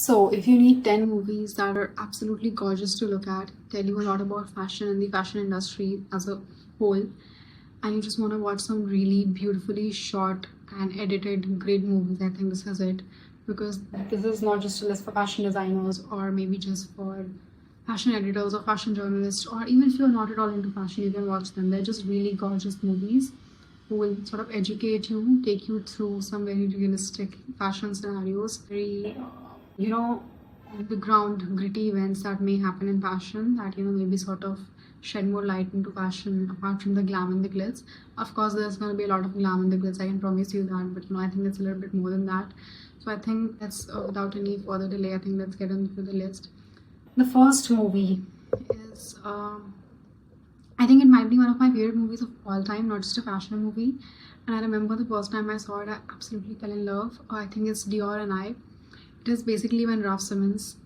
So, if you need 10 movies that are absolutely gorgeous to look at, tell you a lot about fashion and the fashion industry as a whole, and you just want to watch some really beautifully shot and edited great movies, I think this is it. Because this is not just a list for fashion designers or maybe just for fashion editors or fashion journalists, or even if you're not at all into fashion, you can watch them. They're just really gorgeous movies who will sort of educate you, take you through some very realistic fashion scenarios, very on the ground gritty events that may happen in fashion that maybe sort of shed more light into fashion apart from the glam and the glitz. Of course, there's going to be a lot of glam and the glitz, I can promise you that, but I think it's a little bit more than that. So I think that's without any further delay, I think let's get into the list. The first movie is I think it might be one of my favorite movies of all time, not just a fashion movie. And I remember the first time I saw it, I absolutely fell in love. I think it's Dior and I. It is basically when Raf Simons,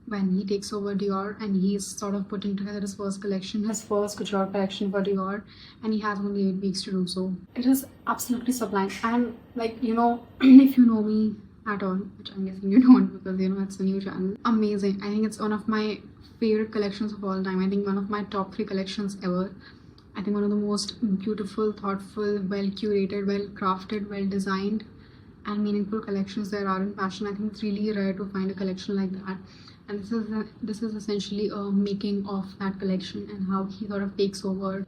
when he takes over Dior and he's sort of putting together his first collection, his first couture collection for Dior, and he has only 8 weeks to do so. It is absolutely sublime. And if you know me at all, which I'm guessing you don't because it's a new channel, amazing. I think it's one of my favorite collections of all time. I think one of my top 3 collections ever. I think one of the most beautiful, thoughtful, well curated, well crafted, well designed and meaningful collections there are in fashion. I think it's really rare to find a collection like that, and this is essentially a making of that collection and how he sort of takes over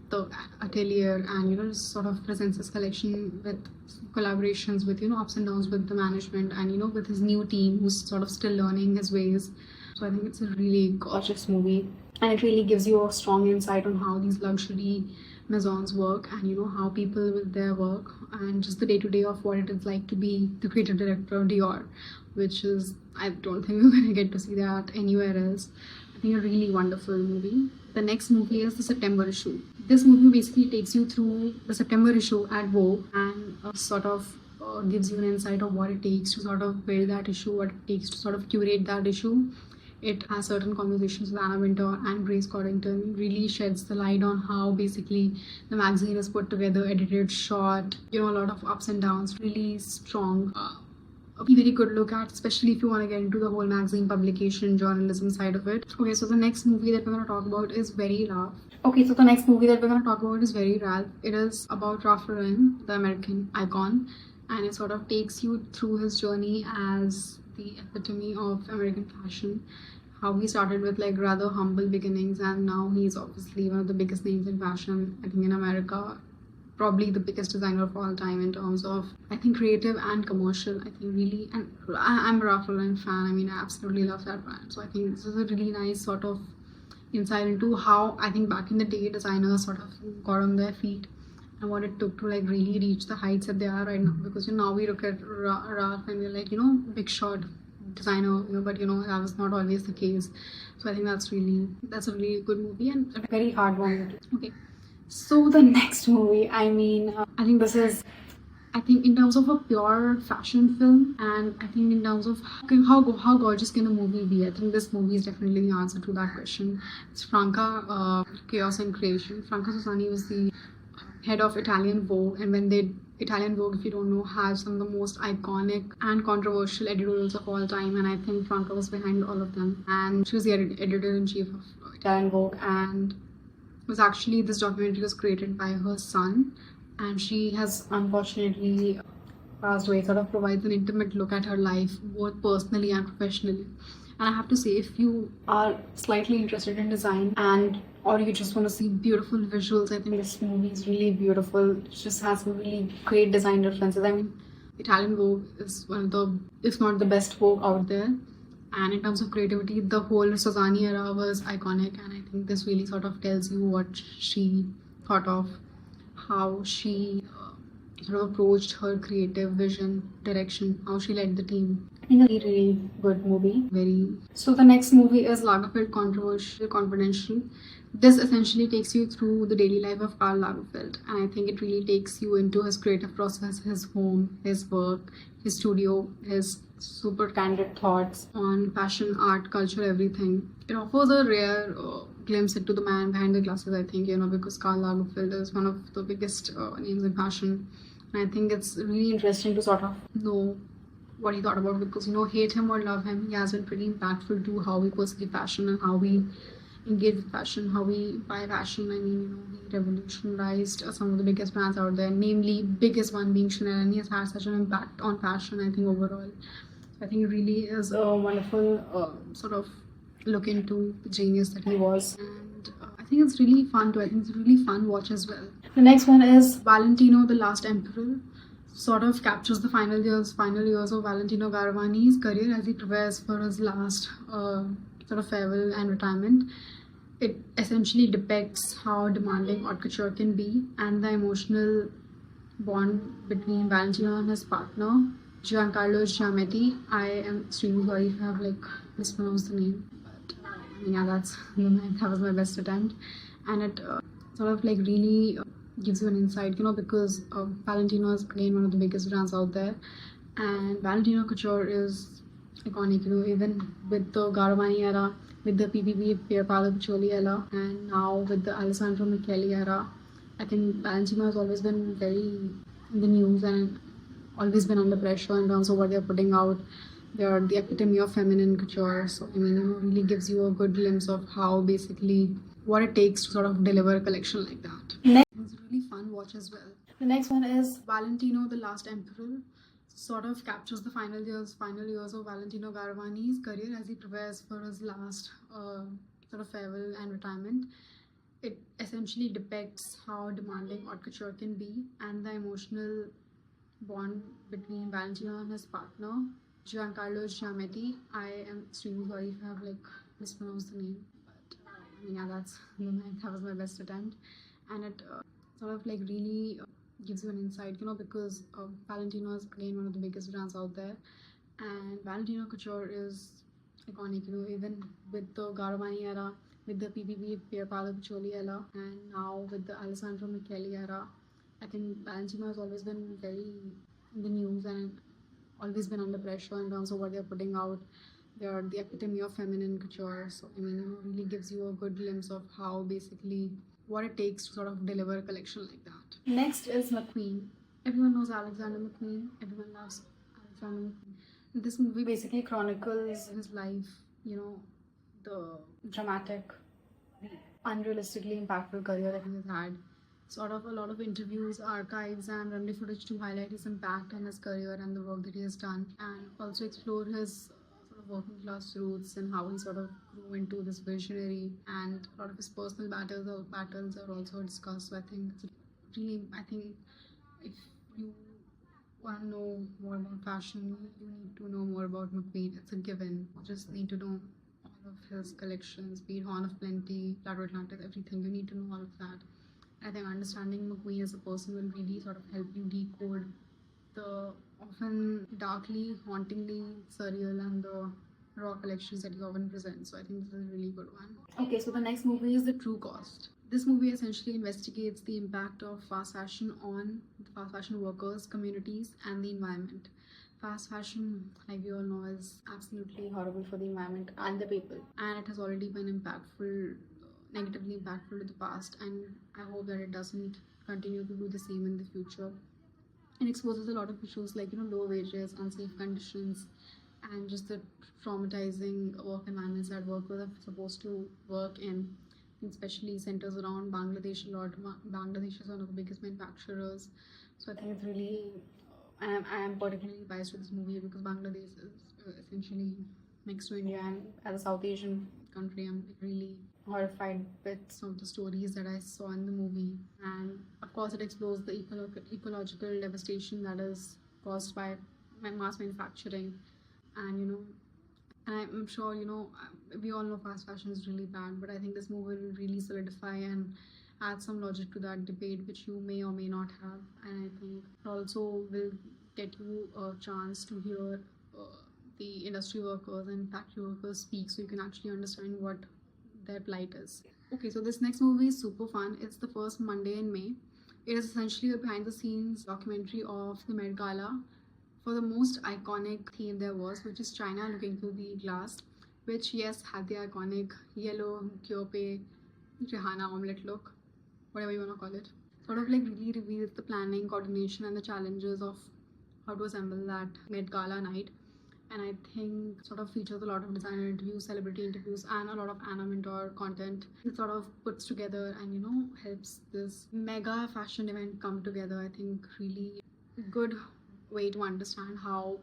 the atelier and just sort of presents his collection with collaborations with ups and downs with the management and with his new team who's sort of still learning his ways. So I think it's a really gorgeous movie, and it really gives you a strong insight on how these luxury maisons work and how people with their work and just the day-to-day of what it is like to be the creative director of Dior, which is, I don't think we're going to get to see that anywhere else. I think a really wonderful movie. The next movie is the September issue. This movie basically takes you through the September issue at Vogue and sort of gives you an insight of what it takes to sort of build that issue, what it takes to sort of curate that issue. It has certain conversations with Anna Wintour and Grace Coddington. Really sheds the light on how basically the magazine is put together, edited, shot, a lot of ups and downs. Really strong. A very good look at, especially if you want to get into the whole magazine publication, journalism side of it. Okay, so the next movie that we're going to talk about is Very Ralph. It is about Ralph Lauren, the American icon, and it sort of takes you through his journey as the epitome of American fashion. How he started with rather humble beginnings, and now he's obviously one of the biggest names in fashion, I think, in America. Probably the biggest designer of all time in terms of, I think, creative and commercial. I think really, and I'm a Ralph Lauren fan. I mean, I absolutely love that brand. So I think this is a really nice sort of insight into how I think back in the day designers sort of got on their feet and what it took to really reach the heights that they are right now. Because now we look at Ralph and we're like, big shot designer, but that was not always the case. So I think that's a really good movie and a very hard one. Okay, so the next movie, I think this is, I think in terms of a pure fashion film, and I think in terms of how gorgeous can a movie be, I think this movie is definitely the answer to that question. It's Franca, Chaos and Creation. Franca Sozzani was the head of Italian Vogue, and Italian Vogue, if you don't know, has some of the most iconic and controversial editorials of all time, and I think Franca was behind all of them, and she was the editor-in-chief of Italian Vogue, and was actually, this documentary was created by her son, and she has unfortunately passed away. Sort of provides an intimate look at her life, both personally and professionally. And I have to say, if you are slightly interested in design or you just want to see beautiful visuals, I think this movie is really beautiful. It just has some really great design references. I mean, Italian Vogue is one of the, if not the best Vogue out there. And in terms of creativity, the whole Sozzani era was iconic, and I think this really sort of tells you what she thought of, how she sort of approached her creative vision, direction, how she led the team. I think a really good movie. So the next movie is Lagerfeld Controversial Confidential. This essentially takes you through the daily life of Karl Lagerfeld, and I think it really takes you into his creative process, his home, his work, his studio, his super candid thoughts on fashion, art, culture, everything. It offers a rare glimpse into the man behind the glasses, I think, because Karl Lagerfeld is one of the biggest names in fashion. And I think it's really interesting to sort of know what he thought about, because hate him or love him, he has been pretty impactful to how we perceive fashion and how we engage with fashion, how we buy fashion. I mean, he revolutionized some of the biggest brands out there, namely biggest one being Chanel, and he has had such an impact on fashion, I think, overall. I think it really is a wonderful sort of look into the genius that he was. And I think it's really fun too. I think it's a really fun watch as well. The next one is Valentino, the Last Emperor. Sort of captures the final years of Valentino Garavani's career as he prepares for his last sort of farewell and retirement. It essentially depicts how demanding haute couture can be and the emotional bond between Valentino and his partner, Giancarlo Giametti. I am extremely sorry if I have mispronounced the name, but I mean, yeah, that was my best attempt, and it sort of really gives you an insight, because Valentino is again one of the biggest brands out there, and Valentino couture is iconic. Even with the Garavani era, with the PPP Pier Paolo Piccioli era, and now with the Alessandro Michele era, I think Valentino has always been very in the news and always been under pressure in terms of what they're putting out. They're the epitome of feminine couture. So, I mean, really gives you a good glimpse of how basically what it takes to sort of deliver a collection like that. It's a really fun watch as well. The next one is Valentino, the Last Emperor. Sort of captures the final years of Valentino Garavani's career as he prepares for his last sort of farewell and retirement. It essentially depicts how demanding haute couture can be and the emotional bond between Valentino and his partner, Giancarlo Giametti. I am extremely sorry if I have mispronounced the name, but I mean, yeah, that was my best attempt, and it sort of really gives you an insight, because Valentino is again one of the biggest brands out there, and Valentino couture is iconic. Even with the Garavani era, with the PPP Pier Paolo Piccioli era, and now with the Alessandro Michele era, I think Valentino has always been very in the news and always been under pressure in terms of what they're putting out. They're the epitome of feminine couture. So, I mean, really gives you a good glimpse of how basically what it takes to sort of deliver a collection like that. Next is McQueen. Everyone knows Alexander McQueen. Everyone loves Alexander McQueen. This movie basically chronicles his life, the dramatic, the unrealistically impactful career that he has had. Sort of a lot of interviews, archives, and runway footage to highlight his impact on his career and the work that he has done, and also explore his sort of working class roots and how he sort of grew into this visionary. And a lot of his personal battles are also discussed. So I think it's really, I think if you want to know more about fashion, you need to know more about McQueen. It's a given. You just need to know all of his collections, be it Horn of Plenty, Plateau Atlantis, everything. You need to know all of that. I think understanding McQueen as a person will really sort of help you decode the often darkly, hauntingly surreal and the raw collections that he often presents. So I think this is a really good one. Okay, so the next movie is The True Cost. This movie essentially investigates the impact of fast fashion on the fast fashion workers, communities, and the environment. Fast fashion, like we all know, is absolutely horrible for the environment and the people, and it has already been negatively impactful to the past, and I hope that it doesn't continue to do the same in the future. It exposes a lot of issues like low wages, unsafe conditions, and just the traumatizing work environments that workers are supposed to work in, especially centers around Bangladesh a lot. Bangladesh is one of the biggest manufacturers, so I think it's really I am particularly biased with this movie because Bangladesh is essentially next to India, and as a South Asian country, I'm really horrified with some of the stories that I saw in the movie. And of course, it explores the ecological devastation that is caused by mass manufacturing. And and I'm sure we all know fast fashion is really bad, but I think this movie will really solidify and add some logic to that debate, which you may or may not have. And I think it also will get you a chance to hear the industry workers and factory workers speak, so you can actually understand what their plight is. Okay, so this next movie is super fun. It's the first Monday in May. It is essentially a behind the scenes documentary of the Met Gala for the most iconic theme there was, which is China looking through the glass, which, yes, had the iconic yellow Kyope Rihanna omelette look, whatever you want to call it. Sort of really reveals the planning, coordination, and the challenges of how to assemble that Met Gala night. And I think sort of features a lot of designer interviews, celebrity interviews, and a lot of Anna Mentor content. It sort of puts together and helps this mega fashion event come together. I think really good way to understand how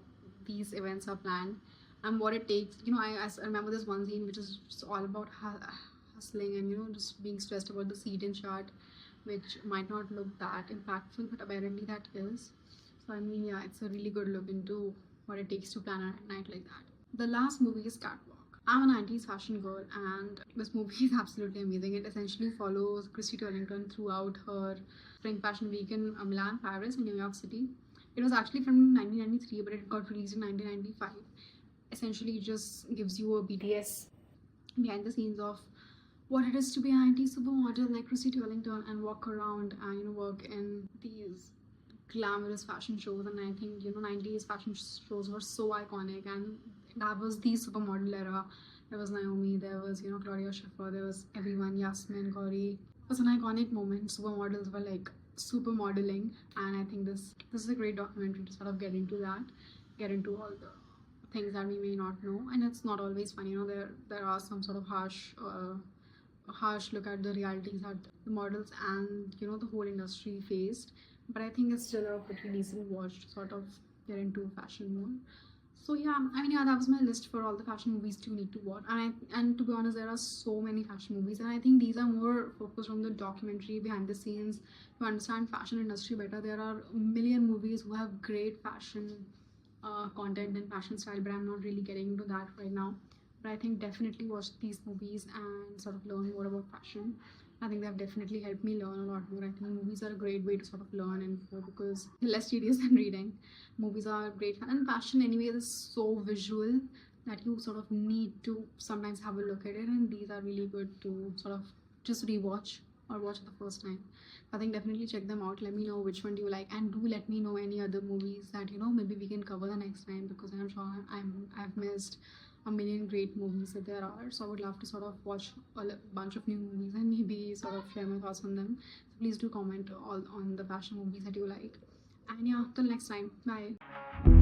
these events are planned and what it takes. I remember this one scene which is just all about hustling and just being stressed about the seat in chart, which might not look that impactful, but apparently that is. So I mean, yeah, it's a really good look into what it takes to plan a night like that. The last movie is Catwalk. I'm a 90s fashion girl, and this movie is absolutely amazing. It essentially follows Christy Turlington throughout her spring fashion week in Milan, Paris, and New York City. It was actually from 1993, but it got released in 1995. Essentially, it just gives you a BTS behind the scenes of what it is to be a 90s supermodel like Christy Turlington and walk around and work in these glamorous fashion shows. And I think 90s fashion shows were so iconic, and that was the supermodel era. There was Naomi, there was Claudia Schiffer, there was everyone, Yasmin, Gauri. It was an iconic moment. Supermodels were like supermodeling, and I think this is a great documentary to sort of get into that, get into all the things that we may not know. And it's not always fun. There are some sort of harsh look at the realities that the models and the whole industry faced, but I think it's still a pretty decent watch to sort of get into fashion more. So yeah, I mean, yeah, that was my list for all the fashion movies you need to watch. And to be honest, there are so many fashion movies, and I think these are more focused on the documentary behind the scenes to understand fashion industry better. There are a million movies who have great fashion content and fashion style, but I'm not really getting into that right now. But I think definitely watch these movies and sort of learn more about fashion. I think they have definitely helped me learn a lot more. I think movies are a great way to sort of learn info because they're less tedious than reading. Movies are great fun, and fashion anyway is so visual that you sort of need to sometimes have a look at it, and these are really good to sort of just rewatch or watch it the first time. I think definitely check them out. Let me know which one do you like, and do let me know any other movies that maybe we can cover the next time, because I'm sure I've missed a million great movies that there are. So I would love to sort of watch a bunch of new movies and maybe sort of share my thoughts on them. So please do comment all on the fashion movies that you like. And yeah, till next time, bye.